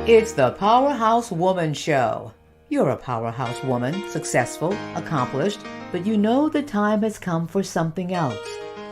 It's the Powerhouse Woman Show. You're a powerhouse woman, successful, accomplished, but you know the time has come for something else.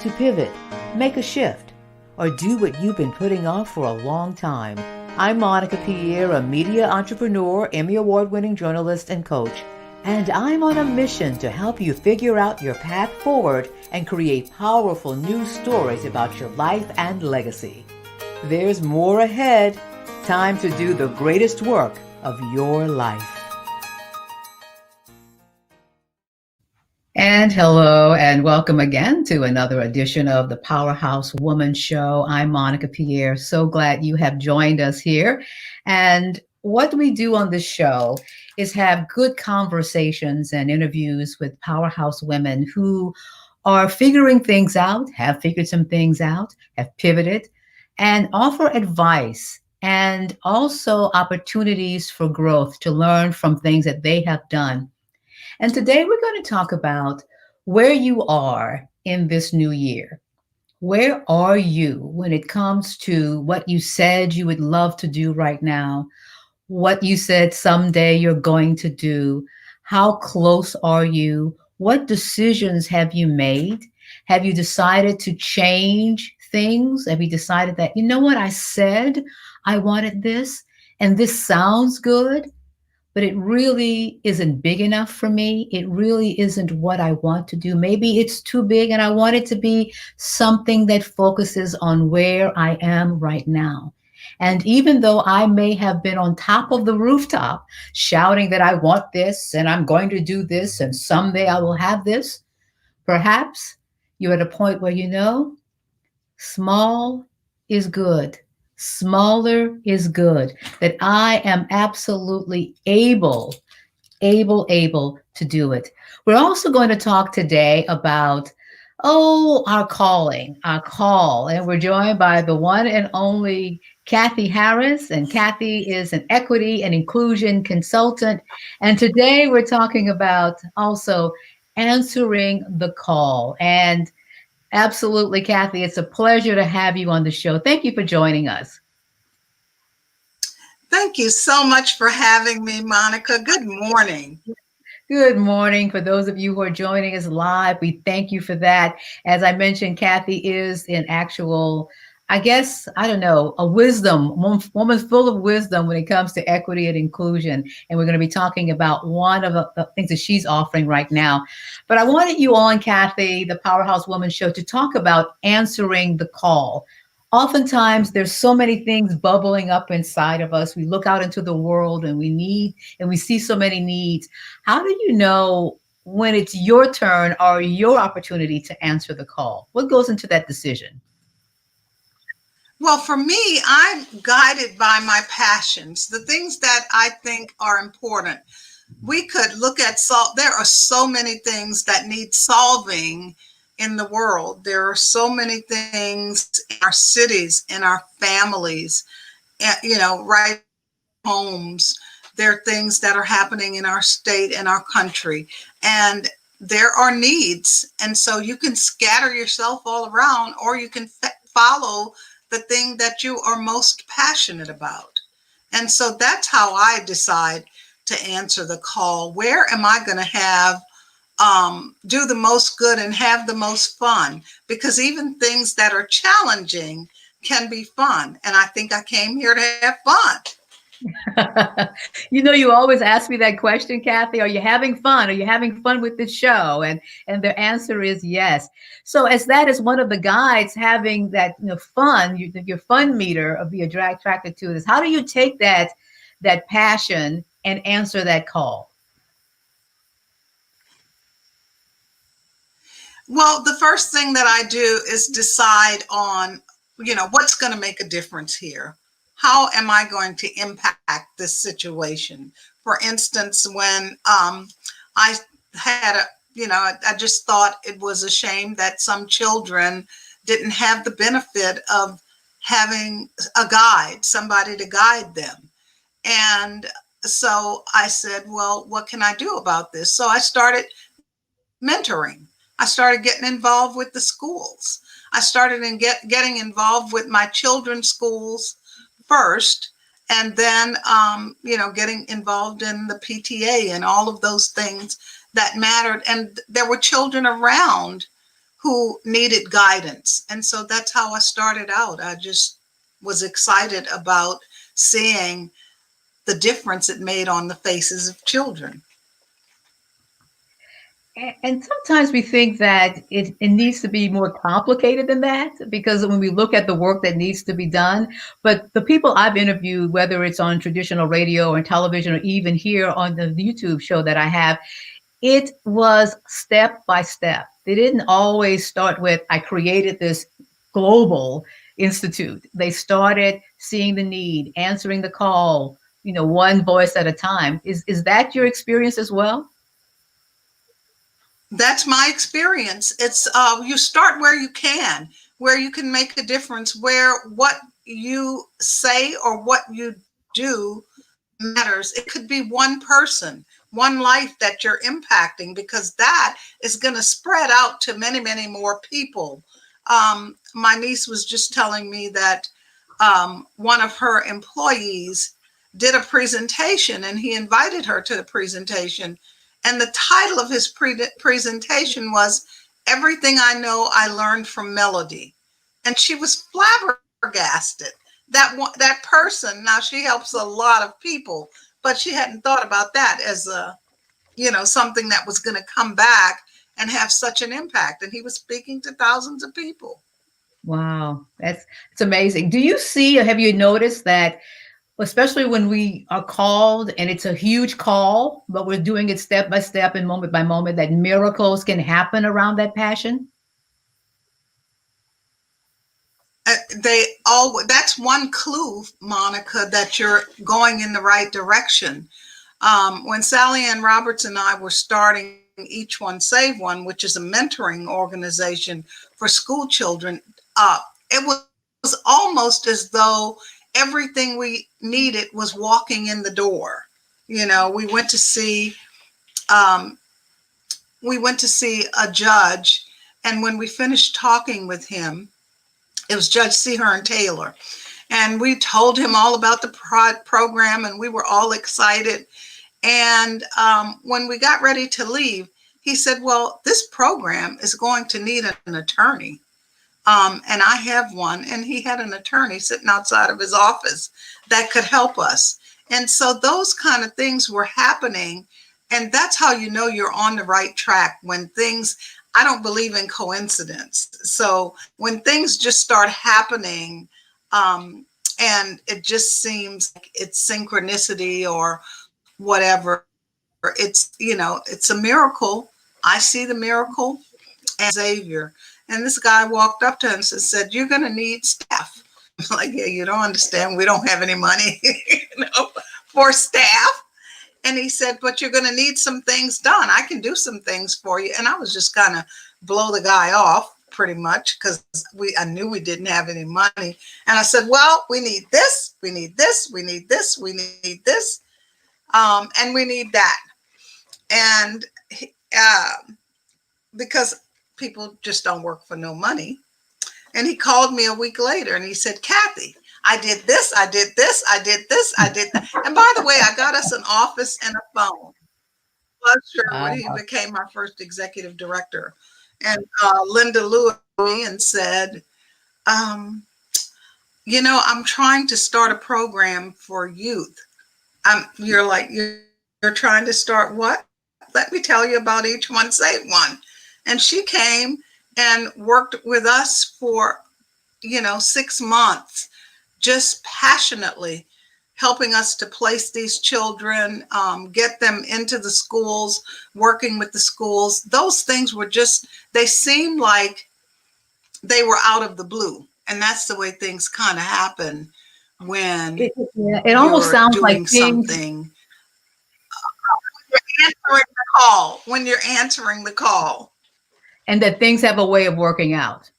To pivot, make a shift, or do what you've been putting off for a long time. I'm Monica Pierre, a media entrepreneur, Emmy Award-winning journalist and coach, and I'm on a mission to help you figure out your path forward and create powerful new stories about your life and legacy. There's more ahead. Time to do the greatest work of your life. And hello and welcome again to another edition of the Powerhouse Woman Show. I'm Monica Pierre. So glad you have joined us here. And what we do on this show is have good conversations and interviews with powerhouse women who are figuring things out, have figured some things out, have pivoted, and offer advice and also opportunities for growth to learn from things that they have done. And today we're going to talk about where you are in this new year. Where are you when it comes to what you said you would love to do right now, what you said someday you're going to do? How close are you? What decisions have you made? Have you decided to change things? Have you decided that, you know what, I said I wanted this and this sounds good, but it really isn't big enough for me. It really isn't what I want to do. Maybe it's too big and I want it to be something that focuses on where I am right now. And even though I may have been on top of the rooftop shouting that I want this and I'm going to do this and someday I will have this, perhaps you're at a point where you know small is good. Smaller is good. That I am absolutely able to do it. We're also going to talk today about, our calling, our call. And we're joined by the one and only Cathy Harris. And Cathy is an equity and inclusion consultant. And today we're talking about also answering the call. And absolutely, Cathy, it's a pleasure to have you on the show. Thank you for joining us. Thank you so much for having me, Monica. Good morning. Good morning. For those of you who are joining us live, we thank you for that. As I mentioned, Cathy is an actual, I guess, I don't know, a woman full of wisdom when it comes to equity and inclusion. And we're going to be talking about one of the things that she's offering right now. But I wanted you on, Cathy, the Powerhouse Woman Show, to talk about answering the call. Oftentimes, there's so many things bubbling up inside of us. We look out into the world and we see so many needs. How do you know when it's your turn or your opportunity to answer the call? What goes into that decision? Well, for me, I'm guided by my passions, the things that I think are important. We could look at there are so many things that need solving in the world. There are so many things in our cities, in our families, right homes. There are things that are happening in our state and our country, and there are needs. And so you can scatter yourself all around, or you can follow the thing that you are most passionate about. And so that's how I decide to answer the call. Where am I going to have do the most good and have the most fun? Because even things that are challenging can be fun. And I think I came here to have fun. You always ask me that question, Cathy. Are you having fun? Are you having fun with this show? And the answer is yes. So as that is one of the guides, having that fun, your fun meter of the attracted to this. How do you take that passion and answer that call? Well, the first thing that I do is decide on, what's going to make a difference here. How am I going to impact this situation? For instance, when I had I just thought it was a shame that some children didn't have the benefit of having a guide, somebody to guide them. And so I said, well, what can I do about this? So I started mentoring. I started getting involved with the schools. I started getting involved with my children's schools first, And then, getting involved in the PTA and all of those things that mattered. And there were children around who needed guidance. And so that's how I started out. I just was excited about seeing the difference it made on the faces of children. And sometimes we think that it needs to be more complicated than that, because when we look at the work that needs to be done, but the people I've interviewed, whether it's on traditional radio or television or even here on the YouTube show that I have, it was step by step. They didn't always start with, I created this global institute. They started seeing the need, answering the call, one voice at a time. Is that your experience as well? That's my experience. It's you start where you can make a difference, where what you say or what you do matters. It could be one person, one life that you're impacting, because that is going to spread out to many, many more people. My niece was just telling me that one of her employees did a presentation, and he invited her to the presentation. And the title of his presentation was "Everything I Know I Learned from Melody." And she was flabbergasted. That person, now she helps a lot of people, but she hadn't thought about that as something that was going to come back and have such an impact. And he was speaking to thousands of people. Wow, it's amazing. Do you see, or have you noticed that, especially when we are called and it's a huge call, but we're doing it step by step and moment by moment, that miracles can happen around that passion? That's one clue, Monica, that you're going in the right direction. When Sally Ann Roberts and I were starting Each One Save One, which is a mentoring organization for school children, it was almost as though everything we needed was walking in the door. We went to see a judge, and when we finished talking with him, it was Judge Sehern Taylor, and we told him all about the program, and we were all excited. And when we got ready to leave, he said, "Well, this program is going to need an attorney." And I have one, and he had an attorney sitting outside of his office that could help us. And so those kind of things were happening. And that's how you know you're on the right track, when I don't believe in coincidence. So when things just start happening, and it just seems like it's synchronicity or whatever, it's a miracle. I see the miracle and Xavier. And this guy walked up to him and said, "You're going to need staff." I'm like, "Yeah, you don't understand. We don't have any money for staff." And he said, "But you're going to need some things done. I can do some things for you." And I was just kind of blow the guy off pretty much, because I knew we didn't have any money. And I said, "Well, we need this, we need this, we need this, we need this, and we need that." And because people just don't work for no money. And he called me a week later and he said, "Cathy, I did this, I did this, I did this, I did that." And by the way, I got us an office and a phone. When he became our first executive director. And Linda Lewis and said, "I'm trying to start a program for youth." You're like, "You're trying to start what? Let me tell you about Each One Save One." And she came and worked with us for, 6 months, just passionately helping us to place these children, get them into the schools, working with the schools. Those things they seemed like they were out of the blue. And that's the way things kind of happen when it almost sounds doing like something. You're answering the call. When you're answering the call. And that things have a way of working out.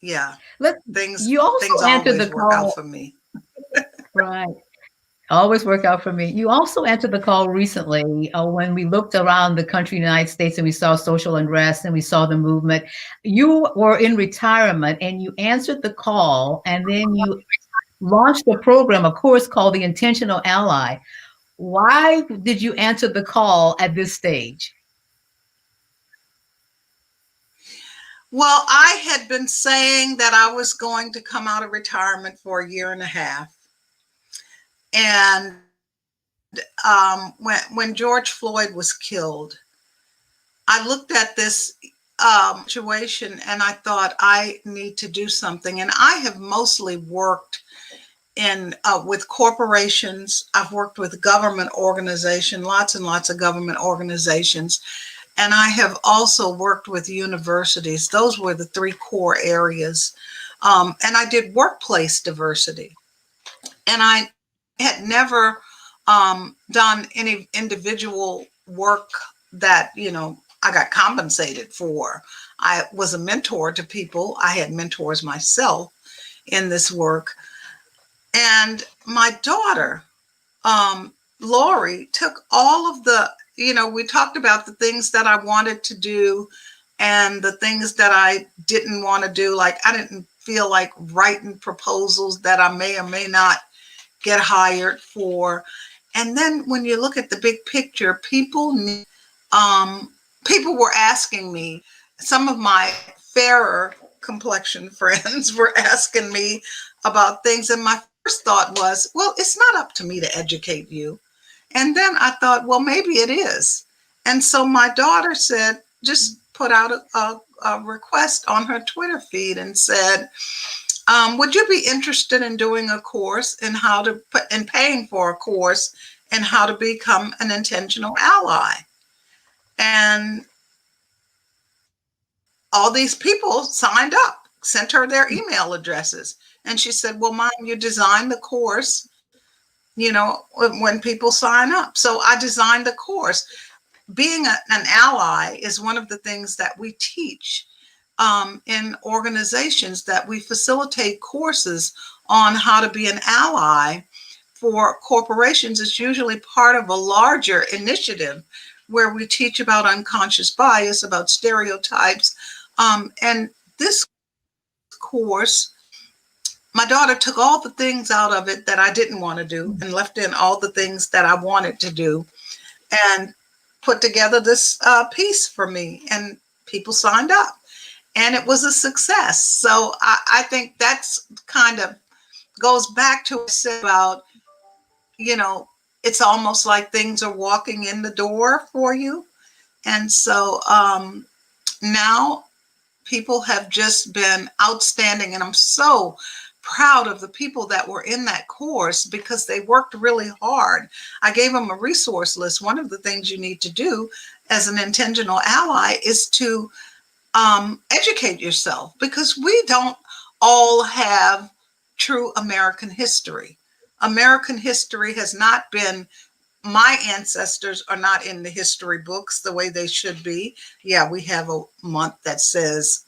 Yeah. You also answered the call. Work out for me. Right. Always work out for me. You also answered the call recently when we looked around the country, United States, and we saw social unrest and we saw the movement. You were in retirement and you answered the call, and then you launched a program, a course called the Intentional Ally. Why did you answer the call at this stage? Well, I had been saying that I was going to come out of retirement for a year and a half. And when George Floyd was killed, I looked at this situation and I thought I need to do something. And I have mostly worked in with corporations. I've worked with government organizations, lots and lots of government organizations. And I have also worked with universities. Those were the three core areas. And I did workplace diversity. And I had never done any individual work that, I got compensated for. I was a mentor to people. I had mentors myself in this work. And my daughter, Lori, took all of we talked about the things that I wanted to do and the things that I didn't want to do. Like, I didn't feel like writing proposals that I may or may not get hired for. And then when you look at the big picture, people were asking me, some of my fairer complexion friends were asking me about things. And my first thought was, well, it's not up to me to educate you. And then I thought, well, maybe it is. And so my daughter said, just put out a request on her Twitter feed and said, would you be interested in doing a course in how to in paying for a course in how to become an intentional ally? And all these people signed up, sent her their email addresses. And she said, well, Mom, you designed the course, when people sign up. So I designed the course. Being an ally is one of the things that we teach in organizations, that we facilitate courses on how to be an ally for corporations. It's usually part of a larger initiative where we teach about unconscious bias, about stereotypes. And this course, my daughter took all the things out of it that I didn't want to do and left in all the things that I wanted to do, and put together this piece for me, and people signed up. And it was a success. So I think that's kind of goes back to what I said about, it's almost like things are walking in the door for you. And so now people have just been outstanding. And I'm so proud of the people that were in that course because they worked really hard. I gave them a resource list. One of the things you need to do as an intentional ally is to educate yourself, because we don't all have true American history. American history has not been, my ancestors are not in the history books the way they should be. Yeah, we have a month that says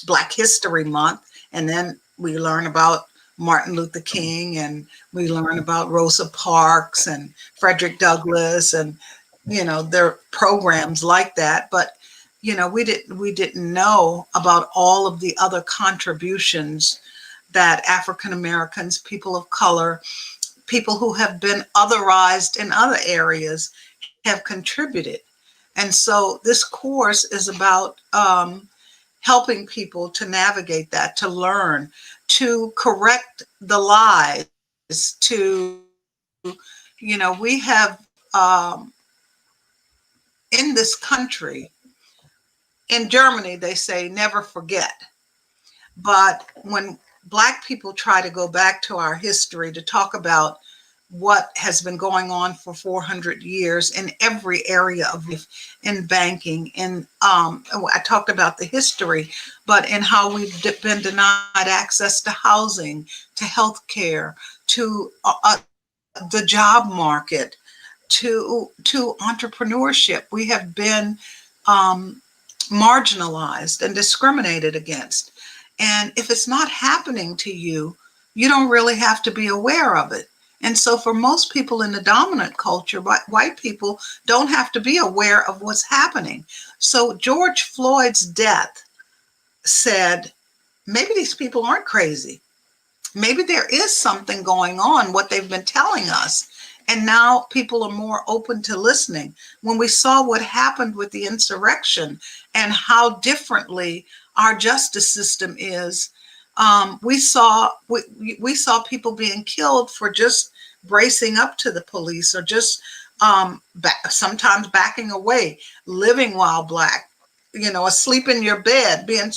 Black History Month, and then we learn about Martin Luther King, and we learn about Rosa Parks and Frederick Douglass, and there are programs like that. But we didn't know about all of the other contributions that African Americans, people of color, people who have been otherized in other areas have contributed. And so this course is about helping people to navigate that, to learn, to correct the lies, to, we have in this country, in Germany, they say never forget. But when Black people try to go back to our history to talk about what has been going on for 400 years in every area of life, in banking, I talked about the history, but in how we've been denied access to housing, to healthcare, to the job market, to entrepreneurship. We have been marginalized and discriminated against. And if it's not happening to you, you don't really have to be aware of it. And so for most people in the dominant culture, white people don't have to be aware of what's happening. So George Floyd's death said, maybe these people aren't crazy. maybe there is something going on, what they've been telling us. And now people are more open to listening. When we saw what happened with the insurrection and how differently our justice system is, we saw people being killed for just bracing up to the police, or just sometimes backing away, living while black, asleep in your bed, being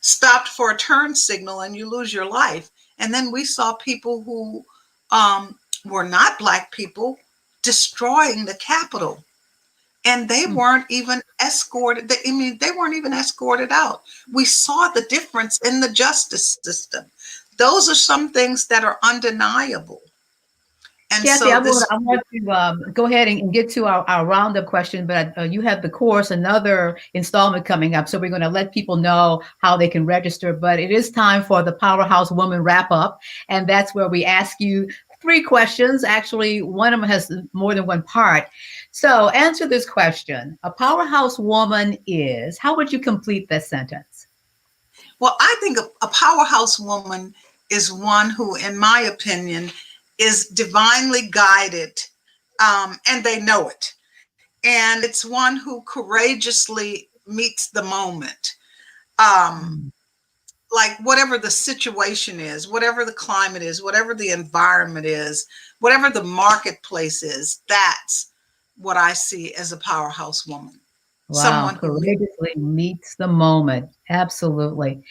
stopped for a turn signal, and you lose your life. And then we saw people who were not black people destroying the Capitol, and they Mm. weren't even escorted. They weren't even escorted out. We saw the difference in the justice system. Those are some things that are undeniable. And Cathy, so this, I want to go ahead and get to our roundup question, but you have the course, another installment coming up. So we're going to let people know how they can register. But it is time for the Powerhouse Woman wrap up. And that's where we ask you three questions. Actually, one of them has more than one part. So answer this question. A powerhouse woman is, how would you complete that sentence? well, I think a powerhouse woman is one who, in my opinion, is divinely guided, and they know it. And it's one who courageously meets the moment. Um, Mm. like whatever the situation is, whatever the climate is, whatever the environment is, whatever the marketplace is, that's what I see as a powerhouse woman. Wow, Someone who meets. courageously meets the moment. Absolutely.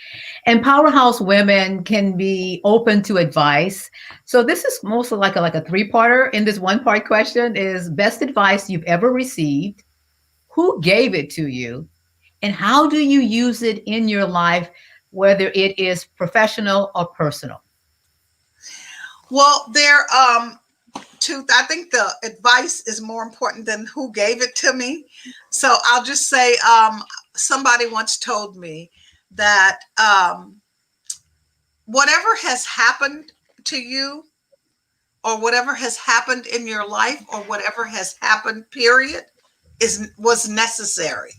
And powerhouse women can be open to advice. So this is mostly like a three-parter. In this one-part question is best advice you've ever received, who gave it to you, and how do you use it in your life, whether it is professional or personal? Well, I think the advice is more important than who gave it to me. So I'll just say, somebody once told me that whatever has happened to you, or whatever has happened in your life, or whatever has happened, period, was necessary.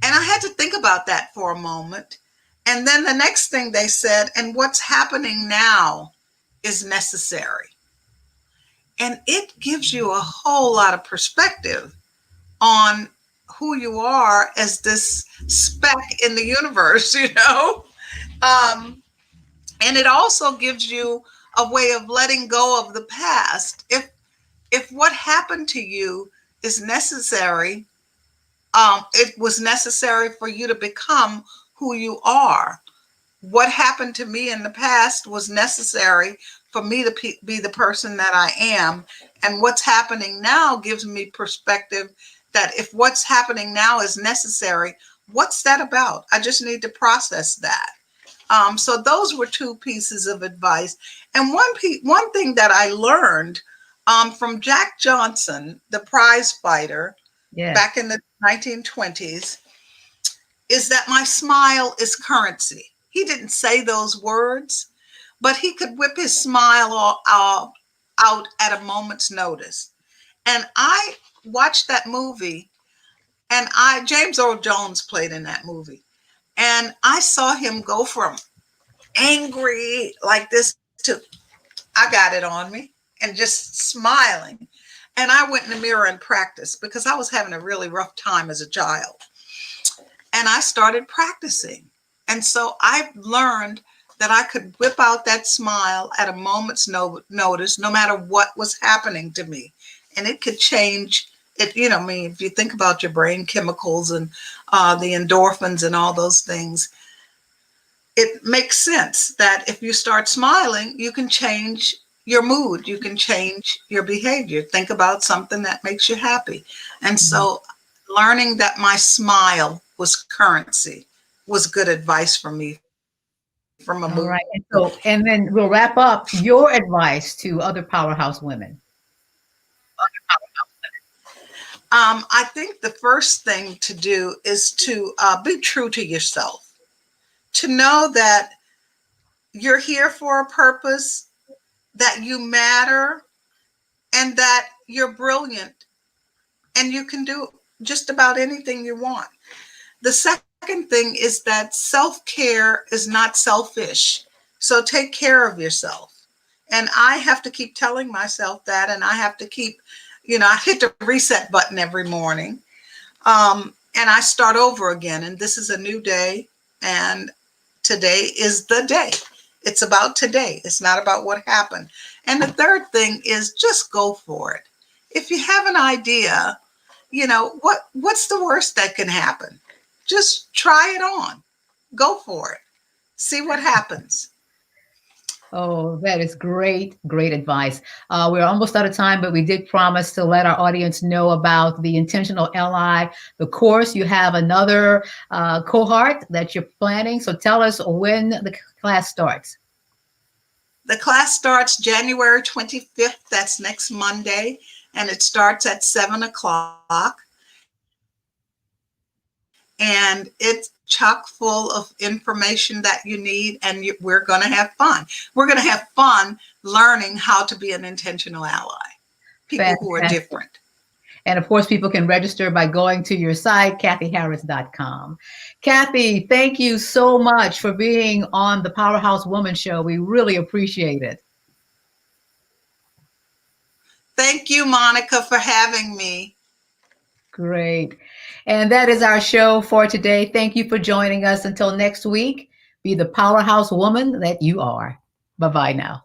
And I had to think about that for a moment. And then the next thing they said, and what's happening now is necessary. And it gives you a whole lot of perspective on who you are as this speck in the universe, and it also gives you a way of letting go of the past. If what happened to you is necessary, it was necessary for you to become who you are. What happened to me in the past was necessary for me to be the person that I am. And what's happening now gives me perspective that if what's happening now is necessary, what's that about? I just need to process that. So those were two pieces of advice. And one thing that I learned from Jack Johnson, the prize fighter, back Yes. in the 1920s, is that my smile is currency. He didn't say those words, but he could whip his smile out at a moment's notice. And I watched that movie, and James Earl Jones played in that movie, and I saw him go from angry like this to I got it on me, and just smiling. And I went in the mirror and practiced because I was having a really rough time as a child. And I started practicing. And so I learned that I could whip out that smile at a moment's notice, no matter what was happening to me. And it could change it. If you think about your brain chemicals and the endorphins and all those things, it makes sense that if you start smiling, you can change your mood, you can change your behavior. Think about something that makes you happy. And Mhm. so learning that my smile was currency was good advice for me from a movie. All right. And then we'll wrap up your advice to other powerhouse women. I think the first thing to do is to be true to yourself, to know that you're here for a purpose, that you matter, and that you're brilliant, and you can do just about anything you want. The second thing is that self care is not selfish. So take care of yourself. And I have to keep telling myself that, and I have to keep, I hit the reset button every morning. And I start over again. And this is a new day. And today is the day. It's about today. It's not about what happened. And the third thing is just go for it. If you have an idea, what's the worst that can happen? Just try it on. Go for it. See what happens. Oh, that is great, great advice. We're almost out of time, but we did promise to let our audience know about the Intentional Ally, the course. You have another cohort that you're planning. So tell us when the class starts. The class starts January 25th. That's next Monday. And it starts at 7 o'clock. And it's chock full of information that you need. And we're going to have fun. We're going to have fun learning how to be an intentional ally. People who are different. And of course, people can register by going to your site, cathyharris.com. Cathy, thank you so much for being on the Powerhouse Woman Show. We really appreciate it. Thank you, Monica, for having me. Great. And that is our show for today. Thank you for joining us. Until next week, be the powerhouse woman that you are. Bye-bye now.